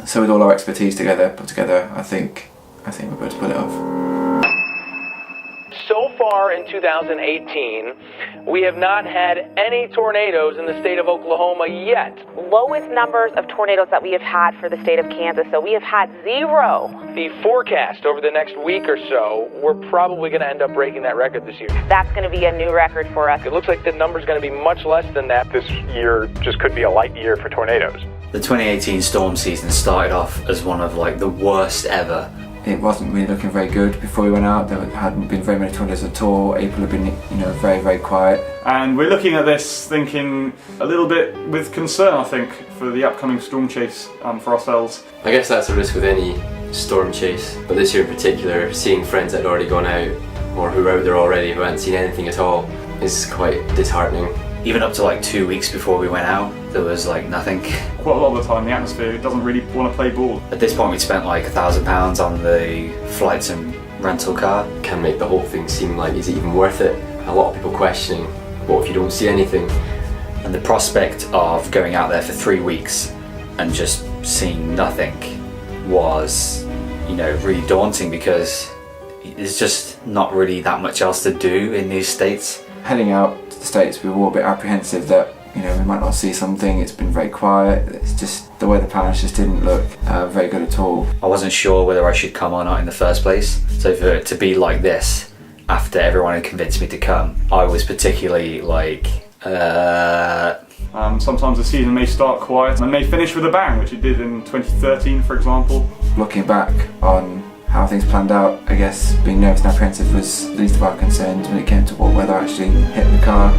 So with all our expertise put together, I think we're going to pull it off. So far in 2018, we have not had any tornadoes in the state of Oklahoma yet. Lowest numbers of tornadoes that we have had for the state of Kansas, so we have had 0. The forecast over the next week or so, we're probably going to end up breaking that record this year. That's going to be a new record for us. It looks like the number's going to be much less than that. This year just could be a light year for tornadoes. The 2018 storm season started off as one of like the worst ever. It wasn't really looking very good before we went out. There hadn't been very many tornadoes at all. April had been, very, very quiet. And we're looking at this thinking a little bit with concern, I think, for the upcoming storm chase for ourselves. I guess that's a risk with any storm chase, but this year in particular, seeing friends that had already gone out or who were out there already who hadn't seen anything at all is quite disheartening. Even up to like 2 weeks before we went out, there was like nothing. Quite a lot of the time the atmosphere doesn't really want to play ball. At this point we'd spent like £1,000 on the flights and rental car. Can make the whole thing seem like, is it even worth it? A lot of people questioning, what if you don't see anything? And the prospect of going out there for 3 weeks and just seeing nothing was, really daunting, because there's just not really that much else to do in these states. Heading out to the States, we were all a bit apprehensive that we might not see something. It's been very quiet. It's just the weather patterns just didn't look very good at all. I wasn't sure whether I should come or not in the first place. So for it to be like this, after everyone had convinced me to come, I was particularly like, Sometimes the season may start quiet and may finish with a bang, which it did in 2013, for example. Looking back on how things planned out, I guess being nervous and apprehensive was the least of our concerns when it came to what weather actually hit the car.